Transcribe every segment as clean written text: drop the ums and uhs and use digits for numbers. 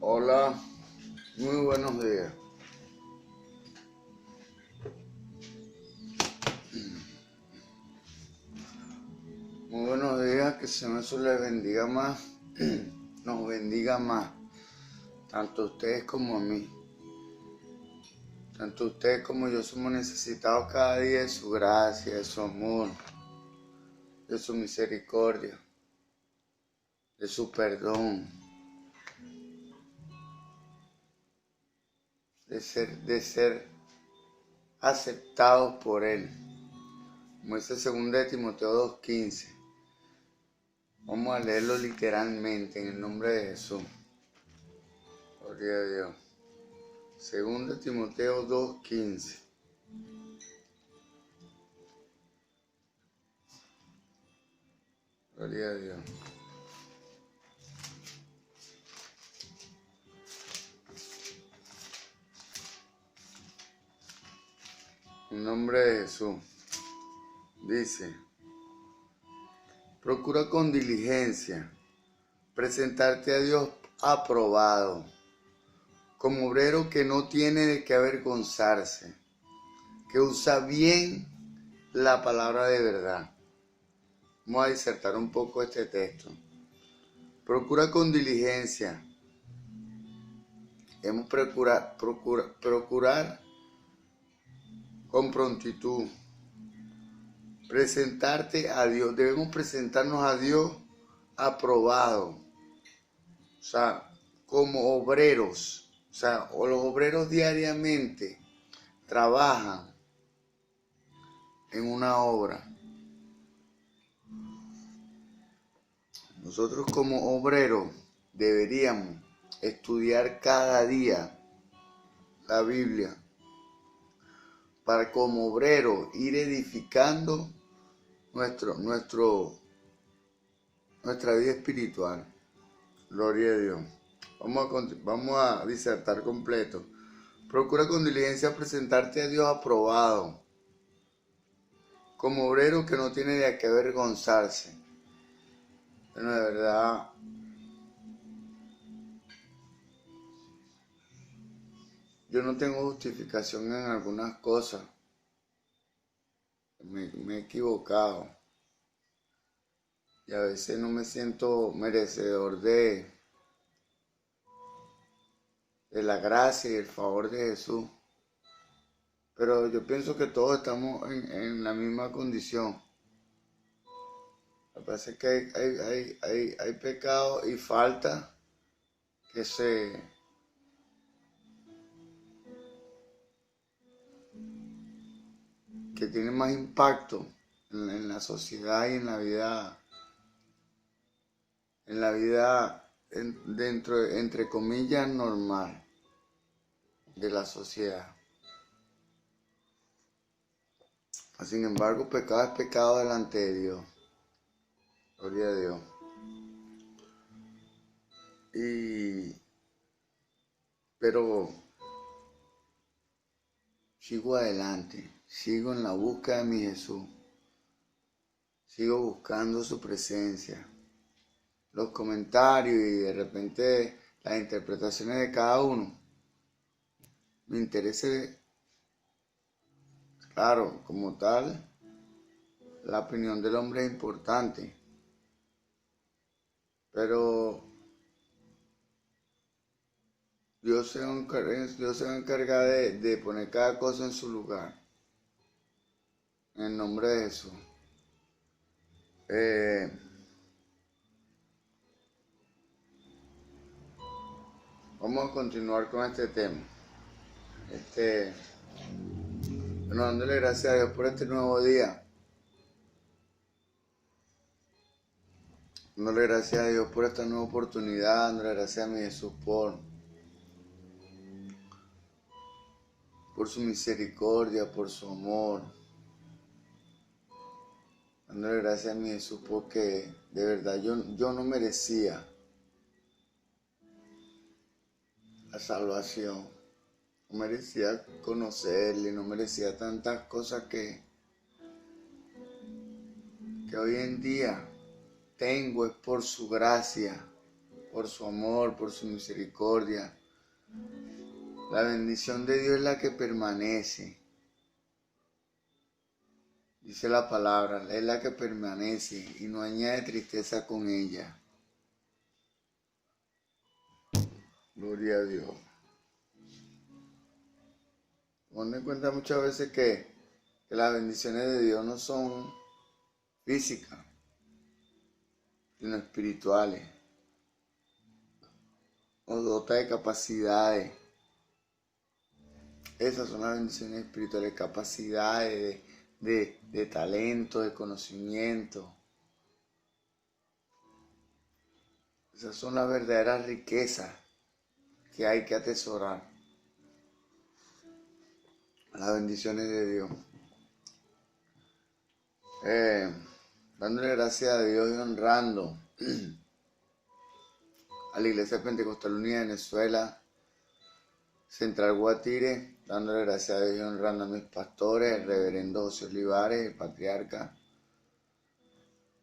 Hola, muy buenos días. Muy buenos días, que el Señor Jesús les bendiga más, nos bendiga más, tanto a ustedes como a mí. Tanto ustedes como yo somos necesitados cada día de su gracia, de su amor, de su misericordia, de su perdón, de ser aceptados por Él. Como dice 2 Timoteo 2:15. Vamos a leerlo literalmente en el nombre de Jesús. Gloria a Dios. 2 Timoteo 2:15. Gloria a Dios. En nombre de Jesús. Dice: procura con diligencia presentarte a Dios aprobado, como obrero que no tiene de qué avergonzarse, que usa bien la palabra de verdad. Vamos a disertar un poco este texto. Procura con diligencia. Debemos procurar con prontitud. Presentarte a Dios. Debemos presentarnos a Dios aprobado. O sea, como obreros. O sea, los obreros diariamente trabajan en una obra. Nosotros como obreros deberíamos estudiar cada día la Biblia para como obrero ir edificando nuestra vida espiritual. Gloria a Dios. Vamos a disertar completo. Procura con diligencia presentarte a Dios aprobado, como obrero que no tiene de qué avergonzarse. Bueno, de verdad, yo no tengo justificación en algunas cosas. Me he equivocado. Y a veces no me siento merecedor de la gracia y el favor de Jesús. Pero yo pienso que todos estamos en la misma condición. Lo que pasa es que hay pecado y falta que tienen más impacto en la sociedad y en la vida dentro, entre comillas, normal de la sociedad. Sin embargo, pecado es pecado delante de Dios. Gloria a Dios. Pero sigo adelante, sigo en la búsqueda de mi Jesús. Sigo buscando su presencia. Los comentarios y de repente las interpretaciones de cada uno. Me interesa, claro, como tal, la opinión del hombre es importante. Pero Dios se va a encargar de poner cada cosa en su lugar. En el nombre de Jesús. Vamos a continuar con este tema. Bueno, dándole gracias a Dios por este nuevo día. Dándole gracias a Dios por esta nueva oportunidad. Dándole gracias a mi Jesús por su misericordia, por su amor. Dándole gracias a mi Jesús porque de verdad yo no merecía la salvación. No merecía conocerle, no merecía tantas cosas que hoy en día tengo. Es por su gracia, por su amor, por su misericordia. La bendición de Dios es la que permanece. Dice la palabra, es la que permanece y no añade tristeza con ella. Gloria a Dios. Tomando en cuenta muchas veces que las bendiciones de Dios no son físicas, sino espirituales. Nos dota de capacidades. Esas son las bendiciones espirituales, capacidades de talento, de conocimiento. Esas son las verdaderas riquezas que hay que atesorar. Las bendiciones de Dios. Dándole gracias a Dios y honrando a la Iglesia Pentecostal Unida de Venezuela, Central Guatire, dándole gracias a Dios y honrando a mis pastores, el reverendo José Olivares, el patriarca,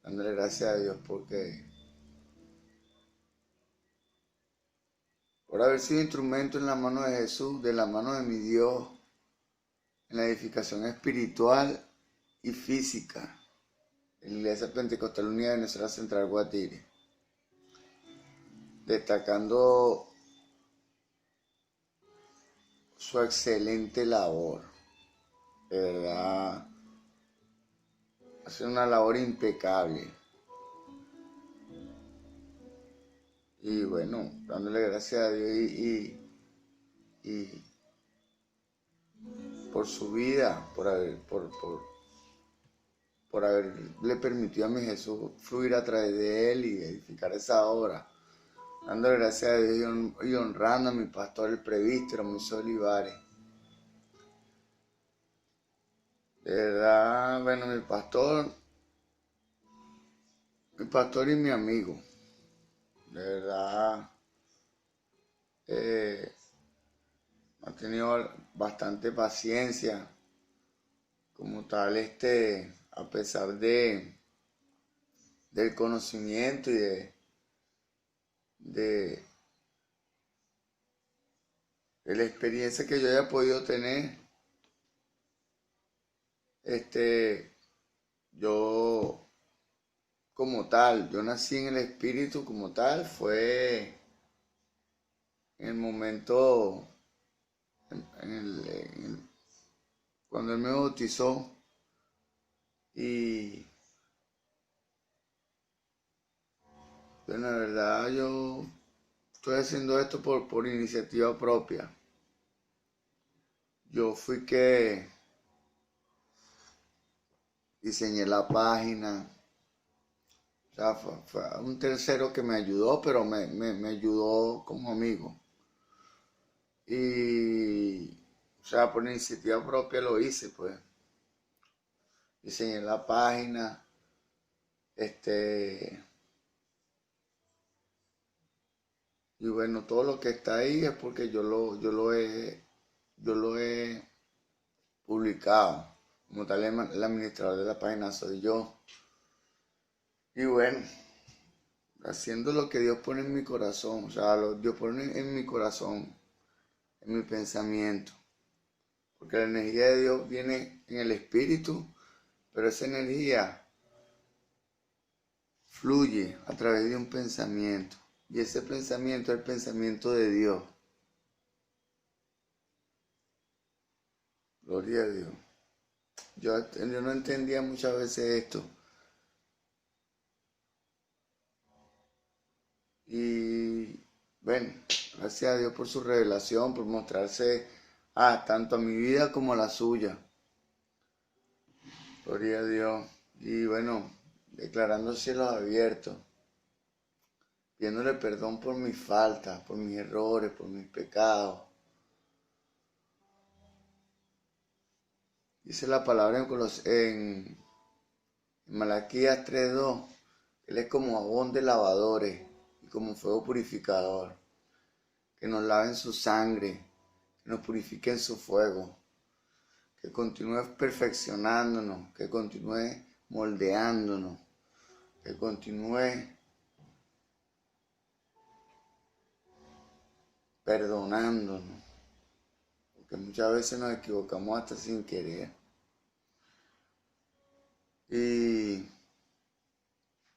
dándole gracias a Dios por haber sido instrumento en la mano de Jesús, de la mano de mi Dios, en la edificación espiritual y física de la Iglesia Pentecostal Unida de Venezuela, Central Guatire, destacando su excelente labor. De verdad, hace una labor impecable. Y bueno, dándole gracias a Dios y por su vida, por haberle permitido a mi Jesús fluir a través de él y edificar esa obra. Dándole gracias a Dios y honrando a mi pastor, el presbítero Moisés Olivares. De verdad, bueno, mi pastor y mi amigo. De verdad, ha tenido bastante paciencia. Como tal, a pesar del conocimiento y de la experiencia que yo haya podido tener, yo como tal, yo nací en el espíritu como tal, fue en el momento, cuando él me bautizó, y bueno, la verdad yo estoy haciendo esto por iniciativa propia. Yo fui que diseñé la página. O sea, fue un tercero que me ayudó, pero me ayudó como amigo. Y, o sea, por iniciativa propia lo hice, pues. Diseñé la página, y bueno, todo lo que está ahí es porque yo lo he publicado. Como tal, el administrador de la página soy yo. Y bueno, haciendo lo que Dios pone en mi corazón, o sea, Dios pone en mi corazón, en mi pensamiento. Porque la energía de Dios viene en el espíritu, pero esa energía fluye a través de un pensamiento. Y ese pensamiento es el pensamiento de Dios. Gloria a Dios. Yo no entendía muchas veces esto. Y bueno, gracias a Dios por su revelación, por mostrarse tanto a mi vida como a la suya. Gloria a Dios. Y bueno, declarando cielos abiertos, pidiéndole perdón por mis faltas, por mis errores, por mis pecados. Dice la palabra en Malaquías 3:2, Él es como jabón de lavadores y como fuego purificador, que nos lave en su sangre, que nos purifique en su fuego, que continúe perfeccionándonos, que continúe moldeándonos, que continúe perdonándonos, porque muchas veces nos equivocamos hasta sin querer. Y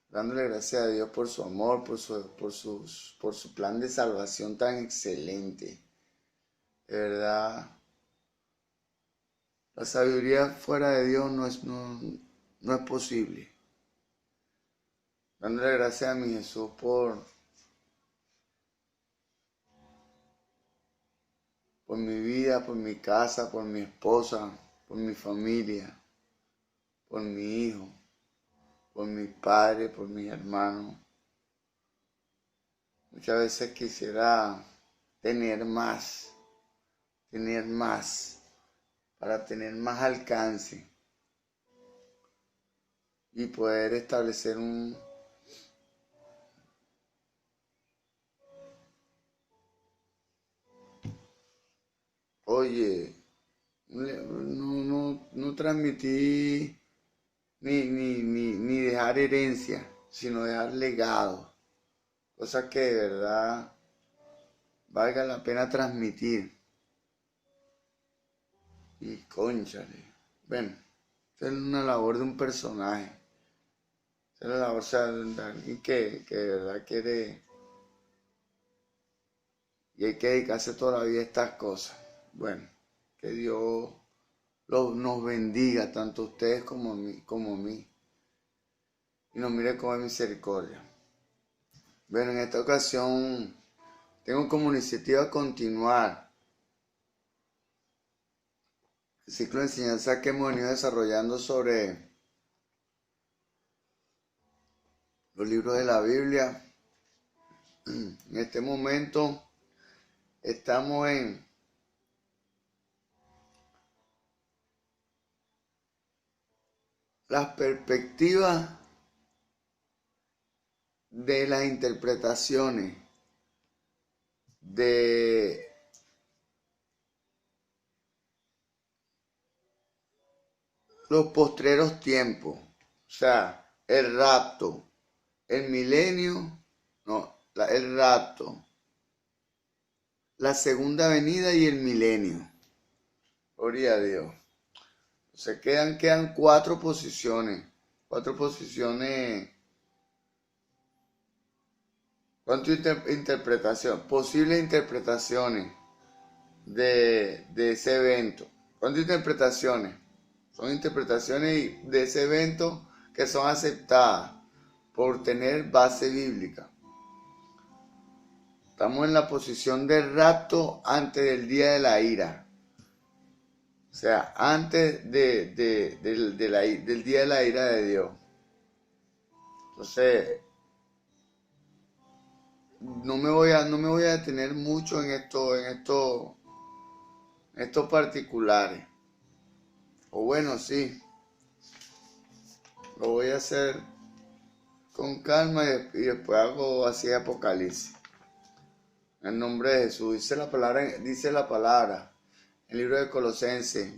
dándole gracias a Dios por su amor, por su plan de salvación tan excelente. De verdad, la sabiduría fuera de Dios no es posible. Dándole gracias a mi Jesús por mi vida, por mi casa, por mi esposa, por mi familia, por mi hijo, por mi padre, por mis hermanos. Muchas veces quisiera tener más, para tener más alcance y poder establecer no transmití ni dejar herencia, sino dejar legado, cosas que de verdad valga la pena transmitir. Y cónchale, bueno, esa es una labor de un personaje, esa es la labor, o sea, de alguien que de verdad quiere, y hay que dedicarse toda la vida a estas cosas. Bueno, que Dios nos bendiga, tanto a ustedes como a mí, y nos mire con misericordia. Bueno, en esta ocasión tengo como iniciativa continuar el ciclo de enseñanza que hemos venido desarrollando sobre los libros de la Biblia. En este momento estamos en las perspectivas de las interpretaciones de los postreros tiempos, o sea, el rapto, el milenio, el rapto, la segunda venida y el milenio. Gloria a Dios. Se quedan cuatro posiciones. ¿Cuántas interpretaciones? Posibles interpretaciones de ese evento. ¿Cuántas interpretaciones? Son interpretaciones de ese evento que son aceptadas por tener base bíblica. Estamos en la posición del rapto antes del día de la ira. O sea, antes del día de la ira de Dios. Entonces, no me voy a detener mucho en estos particulares. O bueno, sí. Lo voy a hacer con calma y después hago así Apocalipsis. En el nombre de Jesús. Dice la palabra. El libro de Colosenses,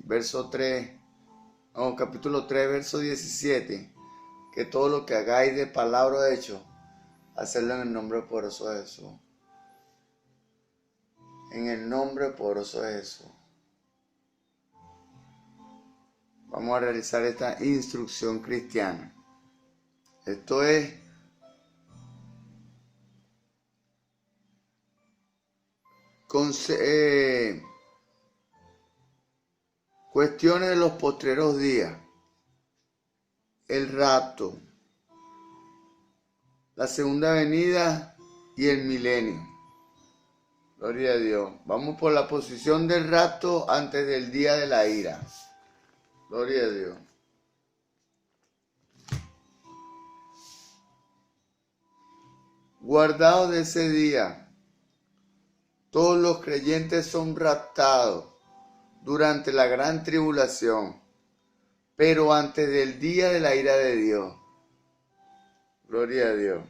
capítulo 3, verso 17. Que todo lo que hagáis de palabra o hecho, hacerlo en el nombre poderoso de Jesús. En el nombre poderoso de Jesús. Vamos a realizar esta instrucción cristiana. Esto es cuestiones de los postreros días. El rapto, la segunda venida y el milenio. Gloria a Dios. Vamos por la posición del rapto antes del día de la ira. Gloria a Dios. Guardados de ese día, todos los creyentes son raptados durante la gran tribulación, pero antes del día de la ira de Dios. Gloria a Dios.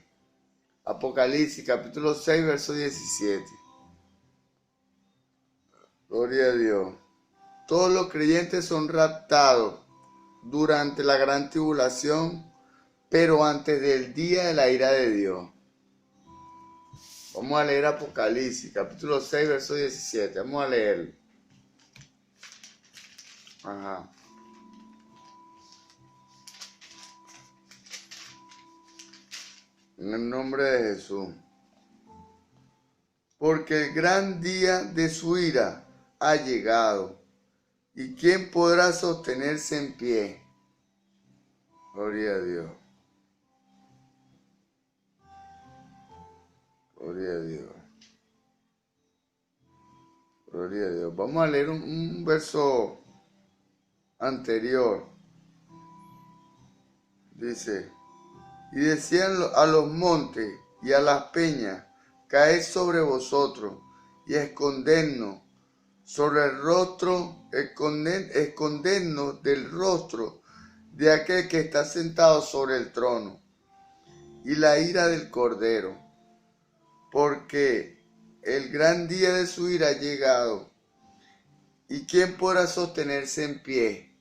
Apocalipsis capítulo 6, verso 17. Gloria a Dios. Todos los creyentes son raptados durante la gran tribulación, pero antes del día de la ira de Dios. Vamos a leer Apocalipsis, capítulo 6, verso 17. Vamos a leer. Ajá. En el nombre de Jesús. Porque el gran día de su ira ha llegado. ¿Y quién podrá sostenerse en pie? Gloria a Dios. Gloria a Dios. Gloria a Dios. Vamos a leer un verso anterior. Dice, y decían a los montes y a las peñas, caed sobre vosotros y escondednos sobre el rostro, escondednos del rostro de aquel que está sentado sobre el trono y la ira del Cordero, porque el gran día de su ira ha llegado. ¿Y quién podrá sostenerse en pie?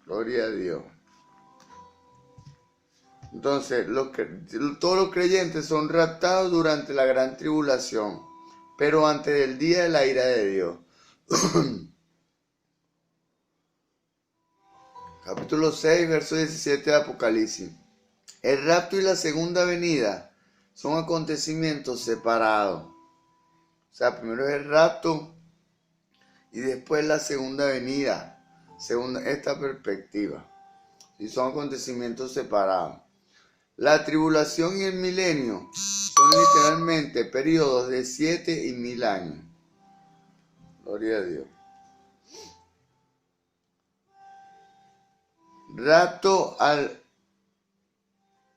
Gloria a Dios. Entonces, todos los creyentes son raptados durante la gran tribulación, pero antes del día de la ira de Dios. Capítulo 6, verso 17 de Apocalipsis. El rapto y la segunda venida son acontecimientos separados. O sea, primero es el rapto y después la segunda venida, según esta perspectiva. Y son acontecimientos separados. La tribulación y el milenio son literalmente periodos de 7 y 1000 años. Gloria a Dios.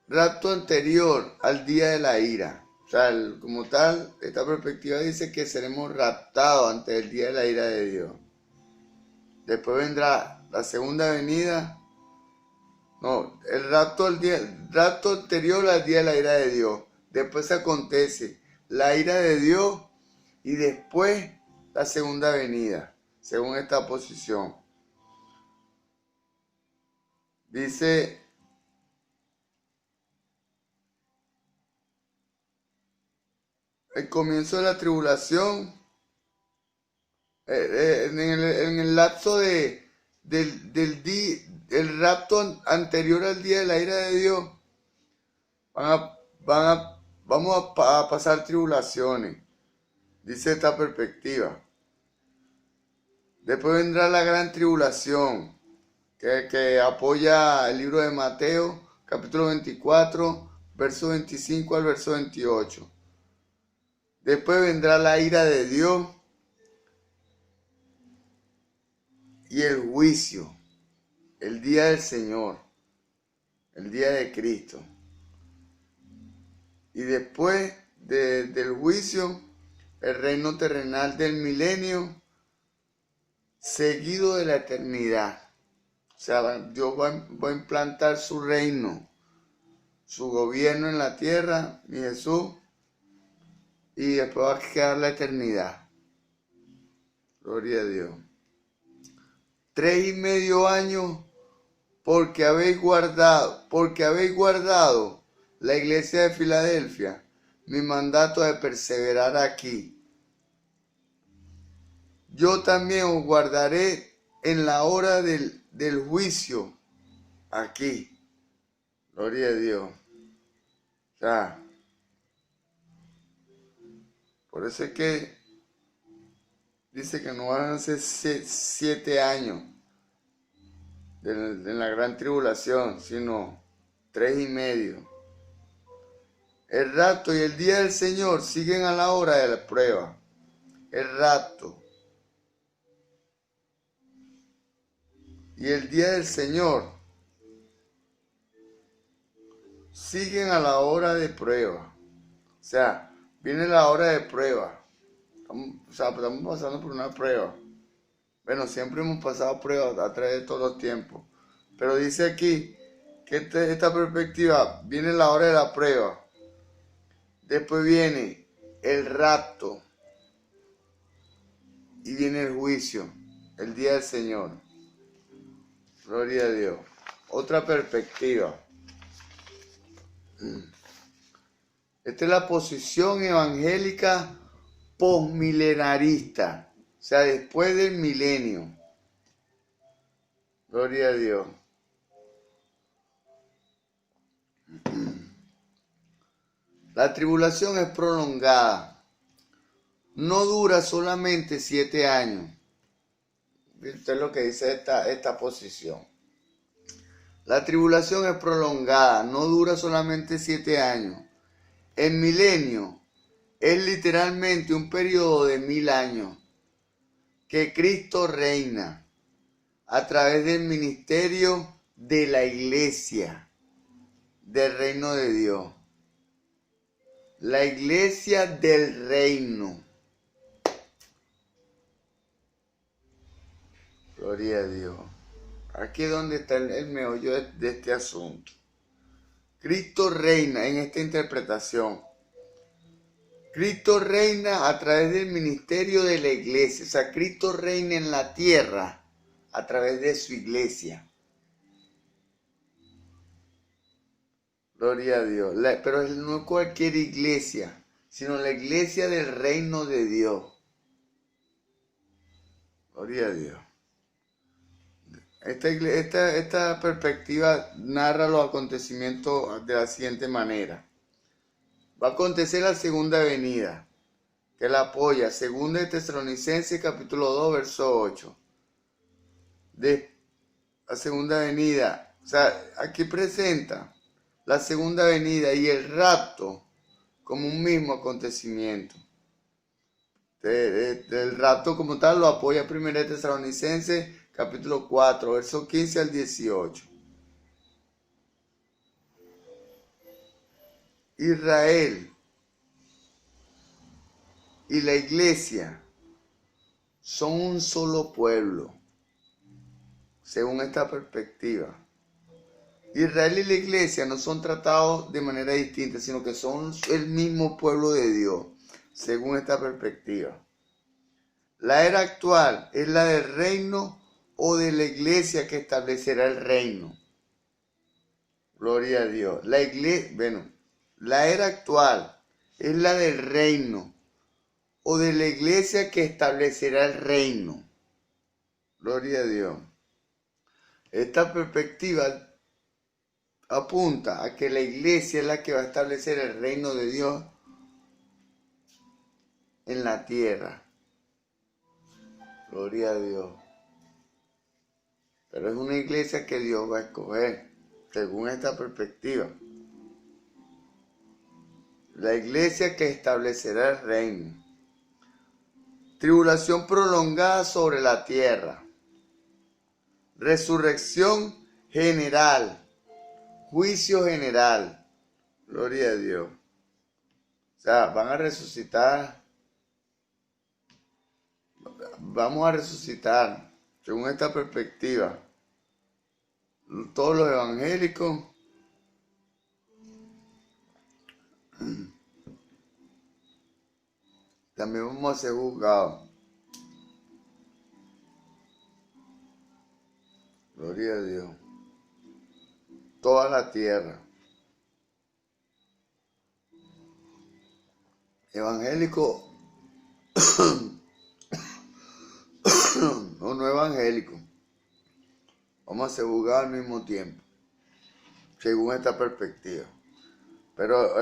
Rapto anterior al día de la ira. O sea, como tal, esta perspectiva dice que seremos raptados antes del día de la ira de Dios. Después vendrá la segunda venida. No, el rapto anterior al día de la ira de Dios. Después acontece la ira de Dios y después la segunda venida, según esta posición. Dice, el comienzo de la tribulación, en el lapso del rapto anterior al día de la ira de Dios, vamos a pasar tribulaciones, dice esta perspectiva. Después vendrá la gran tribulación, que apoya el libro de Mateo, capítulo 24, verso 25 al verso 28. Después vendrá la ira de Dios y el juicio, el día del Señor, el día de Cristo. Y después del juicio, el reino terrenal del milenio, seguido de la eternidad. O sea, Dios va a implantar su reino, su gobierno en la tierra, mi Jesús, y después va a quedar la eternidad. Gloria a Dios. 3,5 años porque habéis guardado la iglesia de Filadelfia, mi mandato de perseverar aquí. Yo también os guardaré en la hora del juicio aquí. Gloria a Dios. O sea, por eso es que dice que no van a ser 7 años en la gran tribulación, sino 3,5. El rapto y el día del Señor siguen a la hora de la prueba. El rapto y el día del Señor siguen a la hora de prueba. O sea, viene la hora de prueba. Estamos pasando por una prueba. Bueno, siempre hemos pasado pruebas a través de todos los tiempos. Pero dice aquí que esta perspectiva, viene la hora de la prueba. Después viene el rapto. Y viene el juicio, el día del Señor. Gloria a Dios. Otra perspectiva. Esta es la posición evangélica posmilenarista, o sea, después del milenio. Gloria a Dios. La tribulación es prolongada. No dura solamente 7 años. Esto es lo que dice esta posición. La tribulación es prolongada, no dura solamente 7 años. El milenio es literalmente un periodo de 1000 años que Cristo reina a través del ministerio de la iglesia del reino de Dios. La iglesia del reino. Gloria a Dios. Aquí es donde está el meollo de este asunto. Cristo reina en esta interpretación. Cristo reina a través del ministerio de la iglesia. O sea, Cristo reina en la tierra a través de su iglesia. Gloria a Dios. Pero no cualquier iglesia, sino la iglesia del reino de Dios. Gloria a Dios. Esta perspectiva narra los acontecimientos de la siguiente manera. Va a acontecer la segunda venida, que la apoya, segunda de Tesalonicenses capítulo 2, verso 8. De la segunda venida, o sea, aquí presenta la segunda venida y el rapto como un mismo acontecimiento. El rapto como tal lo apoya primera de Tesalonicenses capítulo 4, verso 15 al 18. Israel y la iglesia son un solo pueblo, según esta perspectiva. Israel y la iglesia no son tratados de manera distinta, sino que son el mismo pueblo de Dios, según esta perspectiva. La era actual es la del reino o de la iglesia que establecerá el reino. Gloria a Dios. La era actual es la del reino o de la iglesia que establecerá el reino. Gloria a Dios. Esta perspectiva apunta a que la iglesia es la que va a establecer el reino de Dios en la tierra. Gloria a Dios. Pero es una iglesia que Dios va a escoger, según esta perspectiva. La iglesia que establecerá el reino. Tribulación prolongada sobre la tierra. Resurrección general. Juicio general. Gloria a Dios. O sea, van a resucitar. Vamos a resucitar, según esta perspectiva. Todos los evangélicos también vamos a ser juzgados. Gloria a Dios. Toda la tierra. Evangélico o no evangélico. Vamos a ser juzgados al mismo tiempo, según esta perspectiva. Pero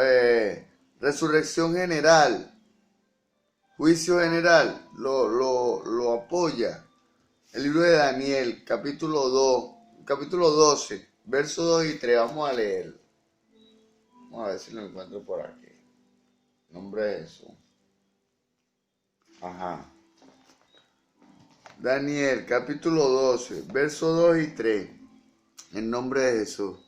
resurrección general, juicio general, lo apoya el libro de Daniel, capítulo 12, versos 2 y 3. Vamos a leer. Vamos a ver si lo encuentro por aquí. En nombre de Jesús. Ajá. Daniel, capítulo 12, versos 2 y 3. En nombre de Jesús.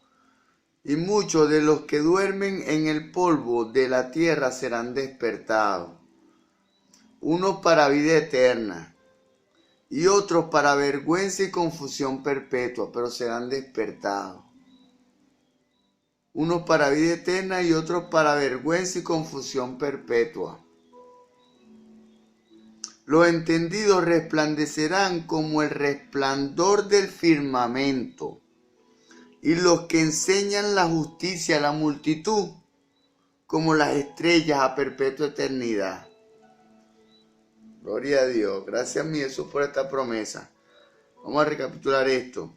Y muchos de los que duermen en el polvo de la tierra serán despertados. Unos para vida eterna y otros para vergüenza y confusión perpetua, pero serán despertados. Unos para vida eterna y otros para vergüenza y confusión perpetua. Los entendidos resplandecerán como el resplandor del firmamento, y los que enseñan la justicia a la multitud como las estrellas a perpetua eternidad. Gloria a Dios. Gracias mi Jesús por esta promesa. Vamos a recapitular esto.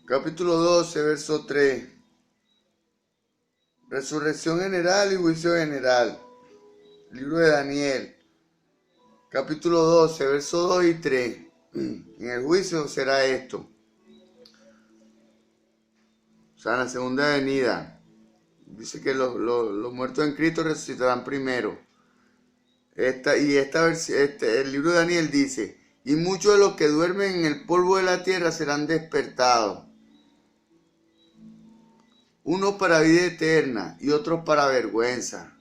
Capítulo 12, verso 3. Resurrección general y juicio general. Libro de Daniel. Capítulo 12, verso 2 y 3. En el juicio será esto. O sea, en la segunda venida. Dice que los muertos en Cristo resucitarán primero. El libro de Daniel dice, y muchos de los que duermen en el polvo de la tierra serán despertados. Unos para vida eterna y otros para vergüenza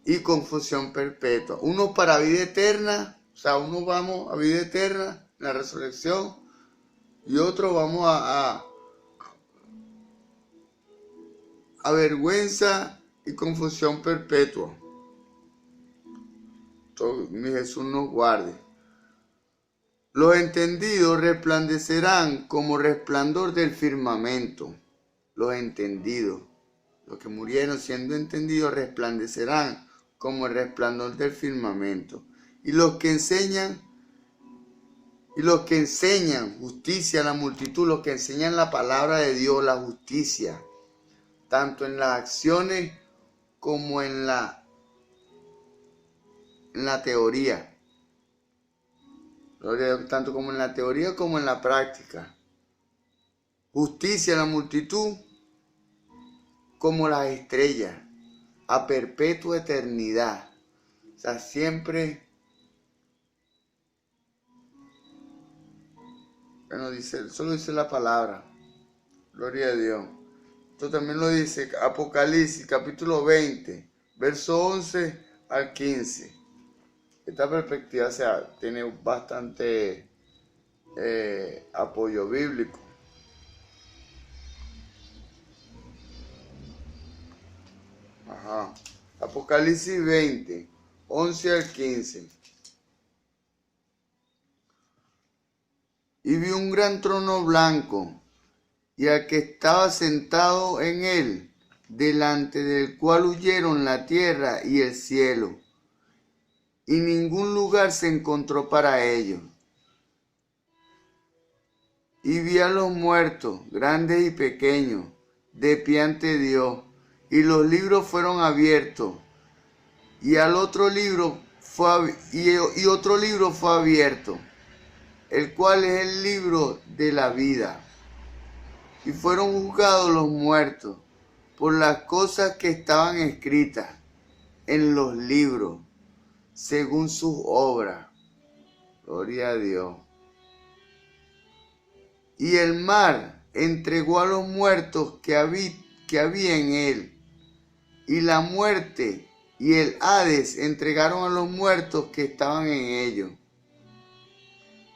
y confusión perpetua. Unos para vida eterna, o sea, unos vamos a vida eterna, en la resurrección, y otros vamos a vergüenza y confusión perpetua. Mi Jesús nos guarde. Los entendidos resplandecerán como resplandor del firmamento. Los entendidos, los que murieron siendo entendidos, resplandecerán como el resplandor del firmamento. Y los que enseñan justicia a la multitud, los que enseñan la palabra de Dios, la justicia, tanto en las acciones como en la teoría. Tanto como en la teoría como en la práctica. Justicia a la multitud como las estrellas, a perpetua eternidad. O sea, siempre, bueno, solo dice la palabra. Gloria a Dios. Esto también lo dice Apocalipsis, capítulo 20, verso 11 al 15. Esta perspectiva, o sea, tiene bastante apoyo bíblico. Apocalipsis 20, 11 al 15. Y vi un gran trono blanco, y al que estaba sentado en él, delante del cual huyeron la tierra y el cielo, y ningún lugar se encontró para ellos. Y vi a los muertos, grandes y pequeños, de pie ante Dios, y los libros fueron abiertos, y otro libro fue abierto, el cual es el libro de la vida. Y fueron juzgados los muertos por las cosas que estaban escritas en los libros, según sus obras. Gloria a Dios. Y el mar entregó a los muertos que había en él. Y la muerte y el Hades entregaron a los muertos que estaban en ellos.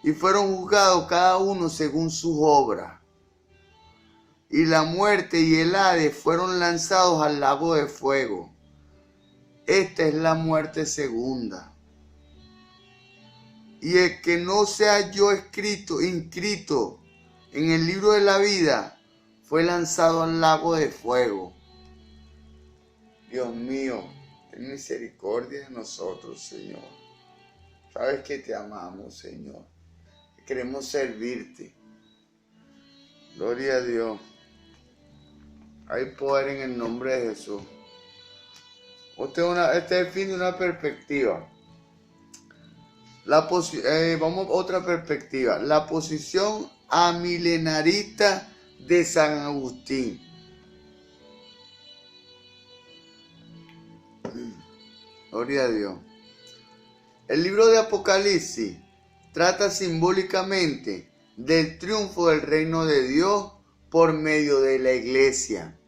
Y fueron juzgados cada uno según sus obras. Y la muerte y el Hades fueron lanzados al lago de fuego. Esta es la muerte segunda. Y el que no se halló inscrito en el libro de la vida fue lanzado al lago de fuego. Dios mío, ten misericordia de nosotros, Señor. Sabes que te amamos, Señor. Queremos servirte. Gloria a Dios. Hay poder en el nombre de Jesús. Este es el fin de una perspectiva. Vamos a otra perspectiva. La posición amilenarista de San Agustín. Gloria a Dios. El libro de Apocalipsis trata simbólicamente del triunfo del reino de Dios por medio de la iglesia.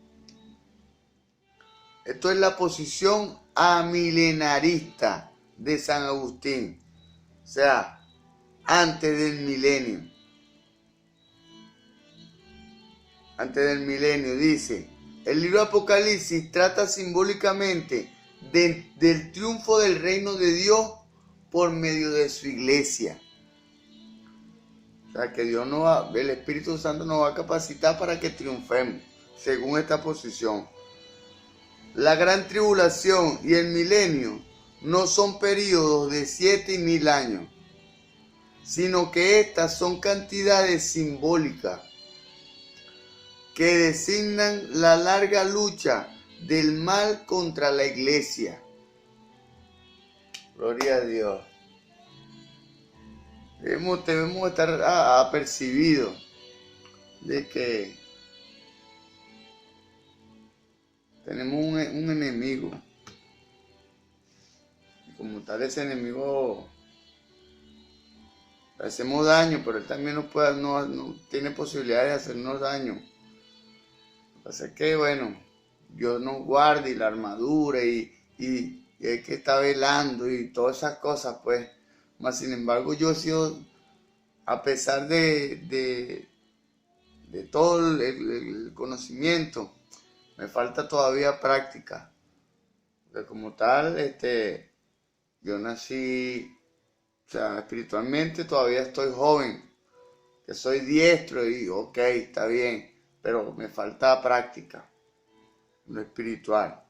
Esto es la posición amilenarista de San Agustín. O sea, antes del milenio. Antes del milenio, dice. El libro de Apocalipsis trata simbólicamente del triunfo del reino de Dios por medio de su iglesia. O sea, que Dios no va, el Espíritu Santo nos va a capacitar para que triunfemos, según esta posición. La gran tribulación y el milenio no son periodos de 7 y 1000 años, sino que estas son cantidades simbólicas que designan la larga lucha del mal contra la iglesia. Gloria a Dios. Debemos estar apercibidos de que tenemos un enemigo. Y como tal, ese enemigo le hacemos daño, pero él también no tiene posibilidades de hacernos daño. Lo que pasa es que, bueno, Dios nos guarda y la armadura y el que está velando y todas esas cosas, pues. Mas, sin embargo, yo he sido, a pesar de todo el conocimiento, me falta todavía práctica. Porque como tal, yo nací, o sea, espiritualmente todavía estoy joven, que soy diestro y ok, está bien, pero me falta práctica, lo espiritual.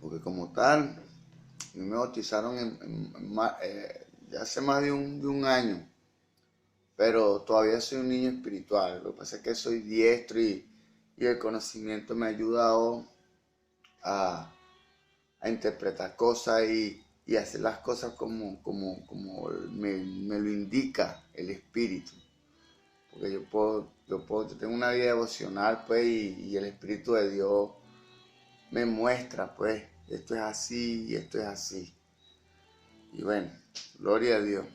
Porque como tal, me bautizaron ya hace más de un año, pero todavía soy un niño espiritual. Lo que pasa es que soy diestro y el conocimiento me ha ayudado a interpretar cosas y hacer las cosas como me lo indica el Espíritu. Porque yo tengo una vida devocional, pues, y el Espíritu de Dios me muestra, pues, esto es así y esto es así. Y bueno, gloria a Dios.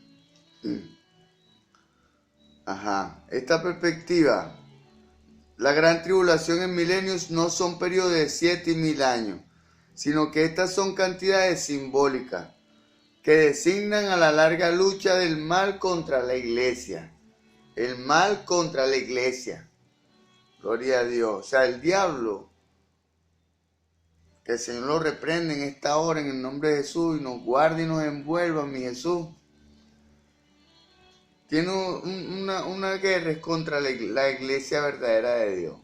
Ajá, esta perspectiva, la gran tribulación en milenios no son periodos de 7 y 1000 años, sino que estas son cantidades simbólicas que designan a la larga lucha del mal contra la iglesia. El mal contra la iglesia. Gloria a Dios. O sea, el diablo, que el Señor lo reprende en esta hora en el nombre de Jesús y nos guarde y nos envuelva, mi Jesús. Tiene una guerra contra la iglesia verdadera de Dios.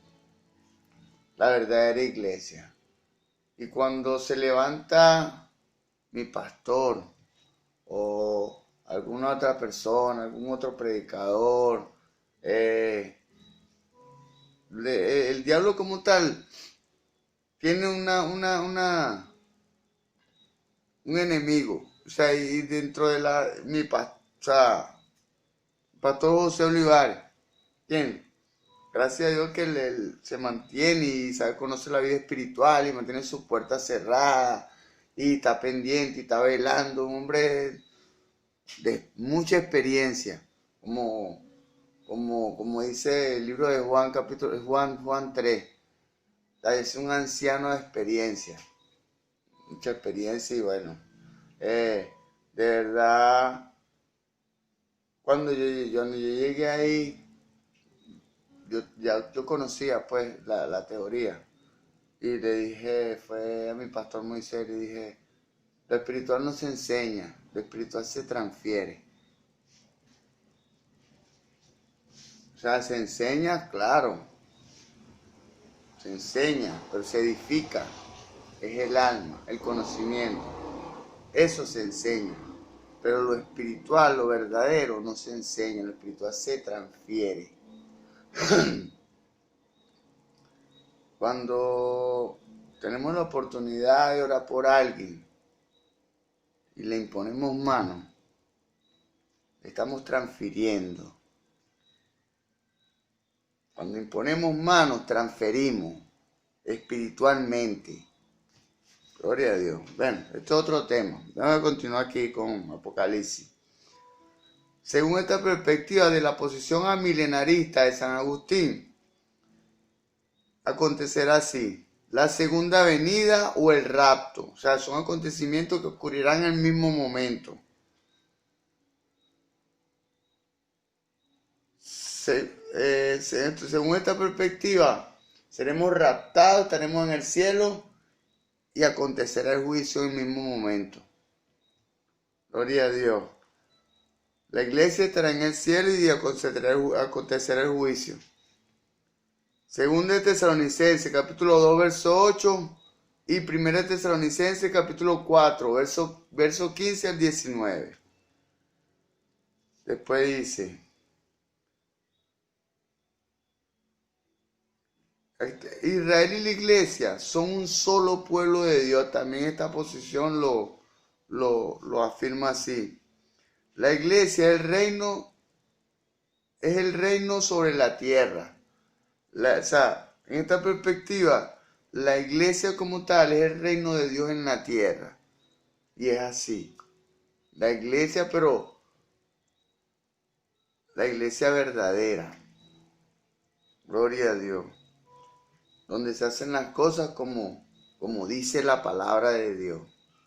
La verdadera iglesia. Y cuando se levanta mi pastor o alguna otra persona, algún otro predicador, el diablo como tal tiene un enemigo. O sea, y dentro de pastor José Olivares, ¿entiendes? Gracias a Dios que él se mantiene y sabe conocer la vida espiritual y mantiene sus puertas cerradas y está pendiente y está velando. Un hombre de mucha experiencia, como dice el libro de Juan, Juan 3. Es un anciano de experiencia, mucha experiencia y bueno, de verdad, cuando yo llegué ahí, yo conocía pues la teoría y le dije, fue a mi pastor Moisés, le dije, lo espiritual no se enseña, lo espiritual se transfiere. O sea, se enseña, claro, se enseña, pero se edifica, es el alma, el conocimiento, eso se enseña. Pero lo espiritual, lo verdadero, no se enseña, lo espiritual se transfiere. Cuando tenemos la oportunidad de orar por alguien y le imponemos manos, le estamos transfiriendo. Cuando imponemos manos, transferimos espiritualmente. Gloria a Dios. Bueno, este es otro tema. Vamos a continuar aquí con Apocalipsis. Según esta perspectiva de la posición amilenarista de San Agustín, acontecerá así: la segunda venida o el rapto. O sea, son acontecimientos que ocurrirán en el mismo momento. Según esta perspectiva, seremos raptados, estaremos en el cielo y acontecerá el juicio en el mismo momento. Gloria a Dios. La iglesia estará en el cielo y acontecerá el juicio. Segunda de Tesalonicenses, capítulo 2, verso 8. Y Primera de Tesalonicenses, capítulo 4, verso 15 al 19. Después dice, Israel y la iglesia son un solo pueblo de Dios. También esta posición lo afirma así. La iglesia es el reino sobre la tierra. O sea, en esta perspectiva, la iglesia como tal es el reino de Dios en la tierra. Y es así. La iglesia, pero la iglesia verdadera. Gloria a Dios. Donde se hacen las cosas como dice la palabra de Dios.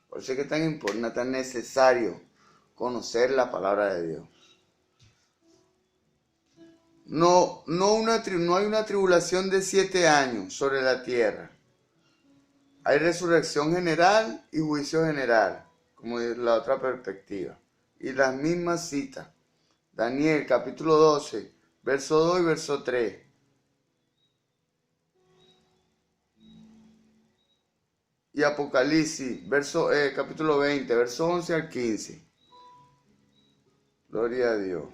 Por eso es que es tan importante, tan necesario conocer la palabra de Dios. No hay una tribulación de 7 años sobre la tierra. Hay resurrección general y juicio general, como es la otra perspectiva. Y las mismas citas. Daniel capítulo 12, verso 2 y verso 3. Y Apocalipsis, capítulo 20, verso 11 al 15. Gloria a Dios.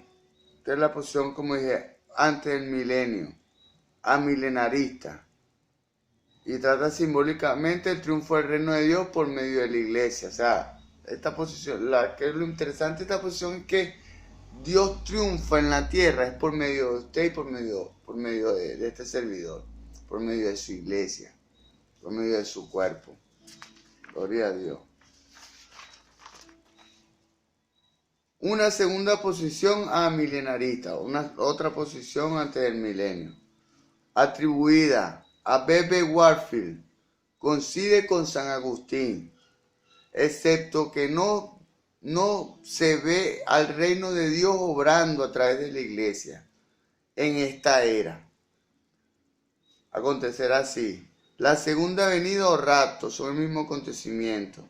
Esta es la posición, como dije, antes del milenio, amilenarista. Y trata simbólicamente el triunfo del reino de Dios por medio de la iglesia. O sea, esta posición, que es lo interesante de esta posición es que Dios triunfa en la tierra, es por medio de usted y por medio de este servidor, por medio de su iglesia, por medio de su cuerpo. Gloria a Dios. Una segunda posición milenarista, otra posición antes del milenio, atribuida a B.B. Warfield, coincide con San Agustín, excepto que no se ve al reino de Dios obrando a través de la iglesia en esta era. Acontecerá así. La segunda venida o rapto son el mismo acontecimiento.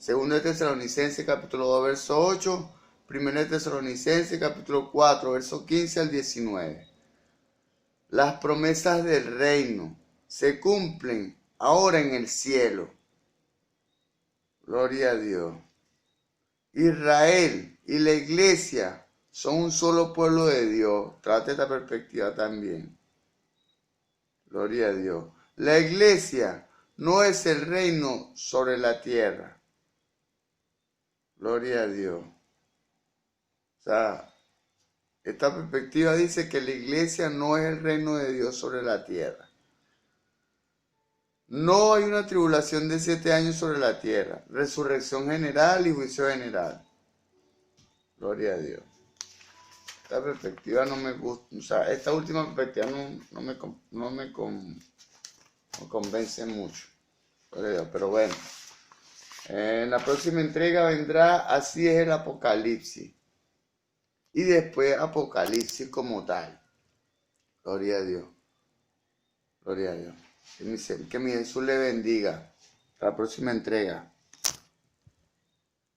Segunda de Tesalonicenses capítulo 2 verso 8, Primera de Tesalonicenses capítulo 4 verso 15 al 19. Las promesas del reino se cumplen ahora en el cielo. Gloria a Dios. Israel y la iglesia son un solo pueblo de Dios. Trate esta perspectiva también. Gloria a Dios. La iglesia no es el reino sobre la tierra. Gloria a Dios. O sea, esta perspectiva dice que la iglesia no es el reino de Dios sobre la tierra. No hay una tribulación de 7 años sobre la tierra. Resurrección general y juicio general. Gloria a Dios. Esta perspectiva no me gusta. O sea, esta última perspectiva no me convence mucho. Gloria a Dios. Pero bueno. En la próxima entrega vendrá Así es el Apocalipsis. Y después Apocalipsis como tal. Gloria a Dios. Gloria a Dios. Que mi Jesús le bendiga. La próxima entrega.